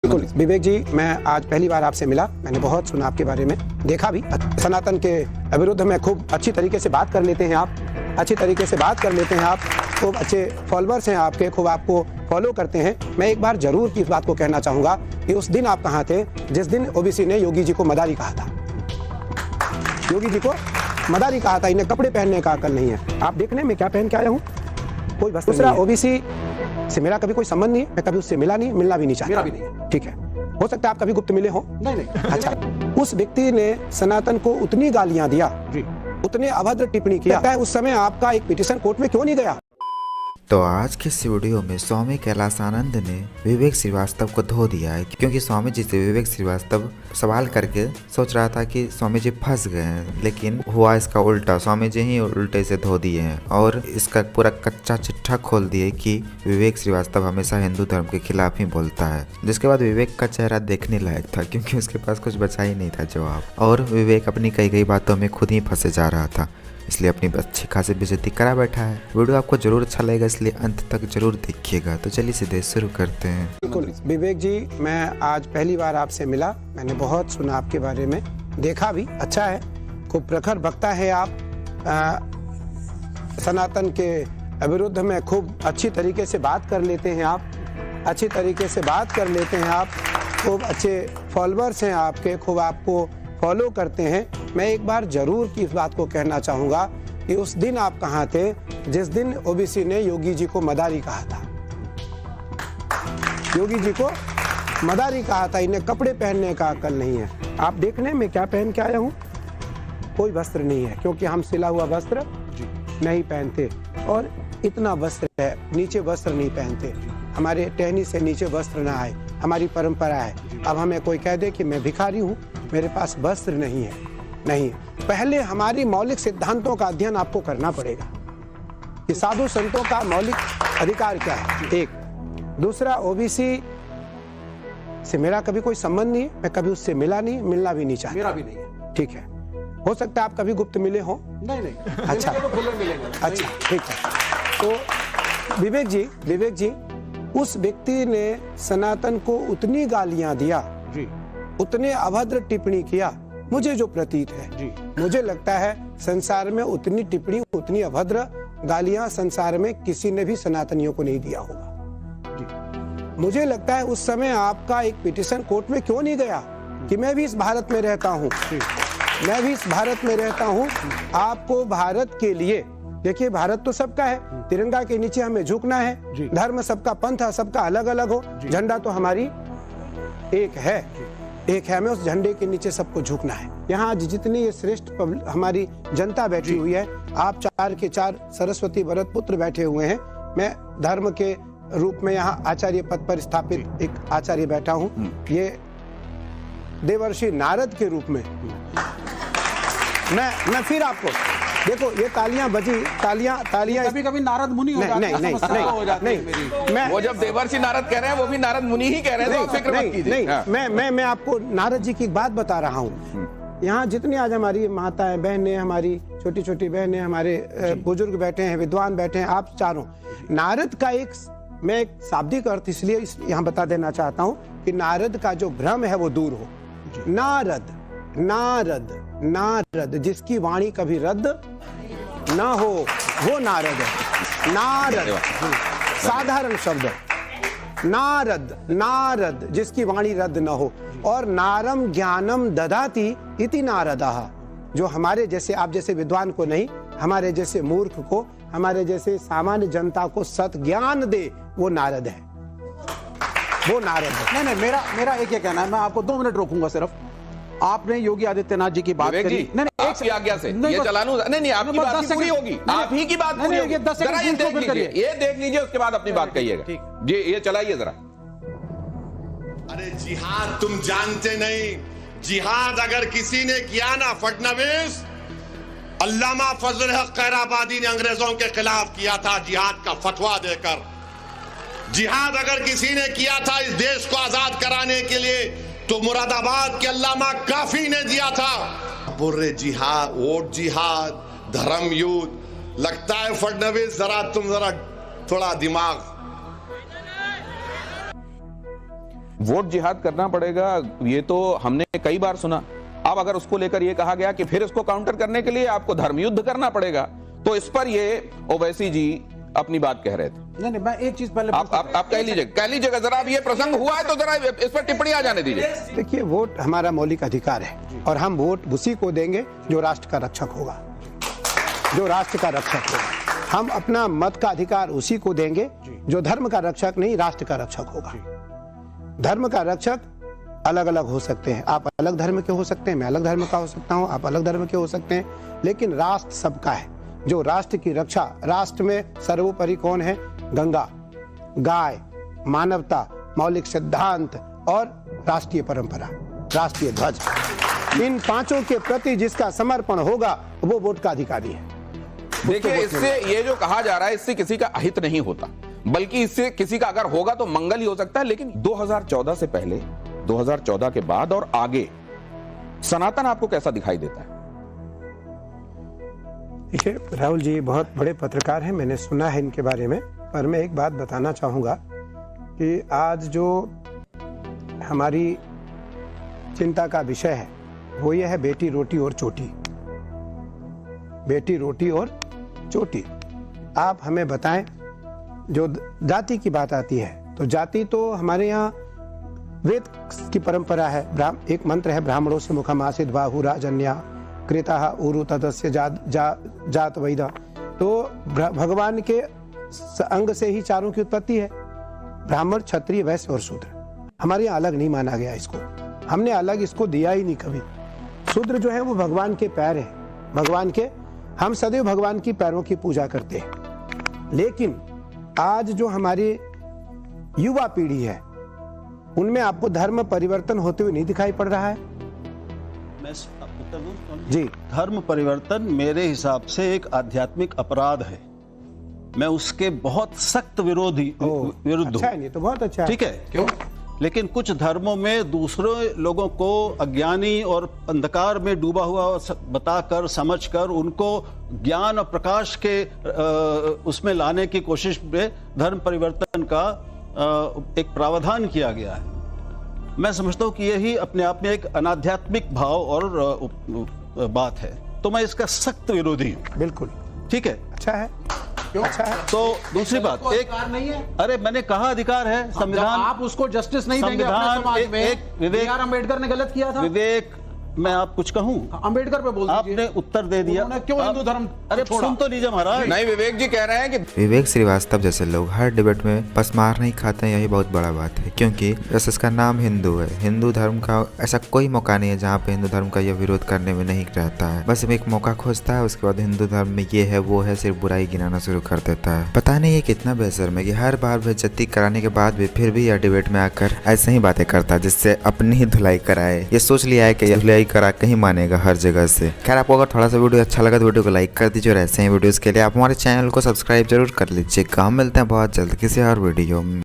बिल्कुल विवेक जी, मैं आज पहली बार आपसे मिला। मैंने बहुत सुना आपके बारे में, देखा भी। सनातन के विरुद्ध में खूब अच्छी तरीके से बात कर लेते हैं आप, अच्छी तरीके से बात कर लेते हैं आप। खूब अच्छे फॉलोअर्स हैं आपके, खूब आपको फॉलो करते हैं। मैं एक बार जरूर इस बात को कहना चाहूँगा कि उस दिन आप कहाँ थे जिस दिन ओबीसी ने योगी जी को मदारी कहा था। योगी जी को मदारी कहा था, इन्हें कपड़े पहनने का अकल नहीं है। आप देखने में क्या पहन के आया हूँ, कोई वस्त्र। दूसरा, ओबीसी से मेरा कभी कोई संबंध नहीं है, मैं कभी उससे मिला नहीं, मिलना भी नहीं चाहता। मेरा भी नहीं। ठीक है, हो सकता है आप कभी गुप्त मिले हो। नहीं। अच्छा, उस व्यक्ति ने सनातन को उतनी गालियां दिया जी, उतने अभद्र टिप्पणी किया, उस समय आपका एक पिटीशन कोर्ट में क्यों नहीं गया? तो आज के इस वीडियो में स्वामी कैलासानंद ने विवेक श्रीवास्तव को धो दिया है, क्योंकि स्वामी जी से विवेक श्रीवास्तव सवाल करके सोच रहा था कि स्वामी जी फंस गए हैं, लेकिन हुआ इसका उल्टा। स्वामी जी ही उल्टे से धो दिए हैं और इसका पूरा कच्चा चिट्ठा खोल दिए कि विवेक श्रीवास्तव हमेशा हिंदू धर्म के खिलाफ ही बोलता है। जिसके बाद विवेक का चेहरा देखने लायक था, क्योंकि उसके पास कुछ बचा ही नहीं था जवाब, और विवेक अपनी कई बातों में खुद ही फंसे जा रहा था, इसलिए अपनी अच्छी खासी बेइज्जती करा बैठा है। वीडियो आपको जरूर अच्छा लगेगा, इसलिए अंत तक जरूर देखिएगा। तो चलिए सीधे शुरू करते हैं। बिल्कुल विवेक जी, मैं आज पहली बार आपसे मिला। मैंने बहुत सुना आपके बारे में, देखा भी। अच्छा है, खूब प्रखर वक्ता है आप। सनातन के विरुद्ध में खूब अच्छी तरीके से बात कर लेते हैं आप, अच्छी तरीके से बात कर लेते हैं आप। खूब अच्छे फॉलोअर्स हैं आपके, खूब आपको फॉलो करते हैं। मैं एक बार जरूर इस बात को कहना चाहूँगा कि उस दिन आप कहाँ थे जिस दिन ओबीसी ने योगी जी को मदारी कहा था। योगी जी को मदारी कहा था, इन्हें कपड़े पहनने का अकल नहीं है। आप देखने में क्या पहन के आया हूँ, कोई वस्त्र नहीं है, क्योंकि हम सिला हुआ वस्त्र नहीं पहनते, और इतना वस्त्र है, नीचे वस्त्र नहीं पहनते। हमारे टहनी से नीचे वस्त्र ना आए, हमारी परंपरा है। अब हमें कोई कह दे कि मैं भिखारी हूँ, मेरे पास वस्त्र नहीं है, नहीं। पहले हमारी मौलिक सिद्धांतों का अध्ययन आपको करना पड़ेगा कि साधु संतों का मौलिक अधिकार क्या है, एक। दूसरा, ओबीसी से मेरा कभी कोई संबंध नहीं है, मैं कभी उससे मिला नहीं, मिलना भी नहीं चाहता। मेरा भी नहीं है। ठीक है, हो सकता है आप कभी गुप्त मिले हो। नहीं। अच्छा, अच्छा, ठीक है। तो विवेक जी, उस व्यक्ति ने सनातन को उतनी गालियां दिया जी, उतने अभद्र टिप्पणी किया, मुझे जो प्रतीत है जी, मुझे लगता है संसार में उतनी टिप्पणी, उतनी अभद्र गालियां संसार में किसी ने भी सनातनियों को नहीं दिया होगा जी। मुझे लगता है उस समय आपका एक पिटीशन कोर्ट में क्यों नहीं गया कि मैं भी इस भारत में रहता हूँ, मैं भी इस भारत में रहता हूँ। आपको भारत के लिए, देखिए भारत तो सबका है, तिरंगा के नीचे हमें झुकना है। धर्म सबका, पंथ सबका अलग अलग हो, झंडा तो हमारी एक है, हमें उस झंडे के नीचे सबको झुकना है। यहाँ जितनी ये श्रेष्ठ हमारी जनता बैठी हुई है, आप 4 के 4 सरस्वती भरत पुत्र बैठे हुए हैं। मैं धर्म के रूप में यहाँ आचार्य पद पर स्थापित एक आचार्य बैठा हूँ। ये देवर्षि नारद के रूप में मैं फिर आपको देखो, ये तालियां बजी, तालियां कभी नारद मुनि हो जाते हैं। नहीं, मैं वो जब देवर्षि नारद कह रहे हैं वो भी नारद मुनि ही कह रहे हैं, तो फिक्र मत कीजिए। मैं आपको नारद जी की एक बात बता रहा हूँ। यहाँ जितनी आज हमारी माताएं, बहनें, हमारी छोटी छोटी बहनें, हमारे बुजुर्ग बैठे हैं, विद्वान बैठे हैं, आप चारों, नारद का मैं एक शाब्दिक अर्थ इसलिए यहाँ बता देना चाहता हूँ कि नारद का जो भ्रम है वो दूर हो। नारद जिसकी वाणी कभी रद्द ना हो, वो नारद है। नारद साधारण शब्द, नारद जिसकी वाणी रद्द न हो। और नारम ज्ञानम ददाति इति नारदः, जो हमारे जैसे, आप जैसे विद्वान को नहीं, हमारे जैसे मूर्ख को, हमारे जैसे सामान्य जनता को सत ज्ञान दे, वो नारद है, वो नारद है। नहीं, मेरा एक ये कहना है, मैं आपको 2 मिनट रोकूंगा सिर्फ। आपने योगी आदित्यनाथ जी की बात करी, नहीं, आपकी आज्ञा से ये चला लूं। नहीं, आपकी बात पूरी होगी, आप ही की बात पूरी होगी। जरा ये देख लीजिए, उसके बाद अपनी बात कहिएगा जी। ये चलाइए जरा। अरे जिहाद तुम जानते नहीं, जिहाद अगर किसी ने किया ना, फडणवीस, अल्लामा फजल हक खैराबादी ने अंग्रेजों के खिलाफ किया था जिहाद का फतवा देकर। जिहाद अगर किसी ने किया था इस देश को आजाद कराने के लिए, तो मुरादाबाद के अल्लामा काफी ने दिया था। बुर्रे जिहाद, वोट जिहाद, धर्म युद्ध। लगता है फडणवीस, तुम जरा थोड़ा दिमाग वोट जिहाद करना पड़ेगा, ये तो हमने कई बार सुना। अब अगर उसको लेकर ये कहा गया कि फिर इसको काउंटर करने के लिए आपको धर्म युद्ध करना पड़ेगा, तो इस पर ये ओवैसी जी अपनी बात कह रहे थे। नहीं, मैं एक चीज पहले आप कह लीजिए जरा, अब ये प्रसंग हुआ है तो जरा इस पर टिप्पणी आ जाने दीजिए। देखिए, वोट हमारा मौलिक अधिकार है और हम वोट उसी को देंगे जो राष्ट्र का रक्षक होगा, जो राष्ट्र का रक्षक होगा। हम अपना मत का अधिकार उसी को देंगे जो धर्म का रक्षक नहीं, राष्ट्र का रक्षक होगा। धर्म का रक्षक अलग अलग हो सकते हैं, आप अलग धर्म के हो सकते हैं, मैं अलग धर्म का हो सकता हूं, आप अलग धर्म के हो सकते हैं, लेकिन राष्ट्र सबका है। जो राष्ट्र की रक्षा, राष्ट्र में सर्वोपरि कौन है? गंगा, गाय, मानवता, मौलिक सिद्धांत और राष्ट्रीय परंपरा, राष्ट्रीय ध्वज। इन पांचों के प्रति जिसका समर्पण होगा वो वोट का अधिकारी है। देखिए, इससे ये जो कहा जा रहा है, इससे किसी का अहित नहीं होता, बल्कि इससे किसी का अगर होगा तो मंगल ही हो सकता है। लेकिन 2014 से पहले, 2014 के बाद और आगे सनातन आपको कैसा दिखाई देता है? देखिए, राहुल जी बहुत बड़े पत्रकार हैं, मैंने सुना है इनके बारे में, पर मैं एक बात बताना चाहूँगा कि आज जो हमारी चिंता का विषय है वो ये है बेटी रोटी और चोटी। बेटी रोटी और चोटी। आप हमें बताएं, जो जाति की बात आती है तो जाति तो हमारे यहाँ वेद की परंपरा है। एक मंत्र है, ब्राह्मणों से मुखम आसिद बाहु राजन्या कृता उरु तदस्य जात वैदा। तो भगवान के अंग से ही चारों की उत्पत्ति है, ब्राह्मण, क्षत्रिय, वैश्य और शूद्र। हमारे यहाँ अलग नहीं माना गया इसको, हमने अलग इसको दिया ही नहीं कभी। शूद्र जो है वो भगवान के पैर है, भगवान के, हम सदैव भगवान की पैरों की पूजा करते हैं। लेकिन आज जो हमारी युवा पीढ़ी है उनमें आपको धर्म परिवर्तन होते हुए नहीं दिखाई पड़ रहा है? मैं उत्तर दूं जी। धर्म परिवर्तन मेरे हिसाब से एक आध्यात्मिक अपराध है, मैं उसके बहुत सख्त विरुद्ध अच्छा है, नहीं तो बहुत अच्छा है। ठीक है, क्यों? लेकिन कुछ धर्मों में दूसरे लोगों को अज्ञानी और अंधकार में डूबा हुआ बताकर, समझकर उनको ज्ञान और प्रकाश के उसमें लाने की कोशिश में धर्म परिवर्तन का एक प्रावधान किया गया है। मैं समझता हूँ कि यही अपने आप में एक अनाध्यात्मिक भाव और बात है, तो मैं इसका सख्त विरोधी हूँ। बिल्कुल ठीक है, अच्छा है, क्यों अच्छा है? तो दूसरी बात, एक नहीं है, अरे मैंने कहा अधिकार है, संविधान, आप उसको जस्टिस नहीं देंगे अपने समाज में। विवेक अम्बेडकर ने गलत किया था। विवेक, मैं आप कुछ कहूं? अम्बेडकर पे बोल आपने उत्तर दे दिया, क्यों हिंदू धर्म? अरे सुन तो लीजिए महाराज। नहीं, विवेक जी कह रहे हैं कि विवेक श्रीवास्तव जैसे लोग हर डिबेट में पसमार नहीं खाते हैं, यही बहुत बड़ा बात है। क्योंकि जैसे इसका नाम हिंदू है, हिंदू धर्म का ऐसा कोई मौका नहीं है जहाँ पे हिंदू धर्म का यह विरोध करने में नहीं रहता है। बस एक मौका खोजता है, उसके बाद हिंदू धर्म में ये है वो है, सिर्फ बुराई गिनाना शुरू कर देता है। पता नहीं ये कितना बेशर्म है कि हर बार बेइज्जती कराने के बाद भी फिर भी यह डिबेट में आकर ऐसे ही बातें करता है जिससे अपनी ही धुलाई कराए। ये सोच लिया है कि धुलाई करा कहीं मानेगा हर जगह से। खैर, आपको अगर थोड़ा सा वीडियो अच्छा लगा तो वीडियो को लाइक कर दीजिए और ऐसे ही वीडियोस के लिए आप हमारे चैनल को सब्सक्राइब जरूर कर लीजिएगा। हम मिलते हैं बहुत जल्द किसी और वीडियो में।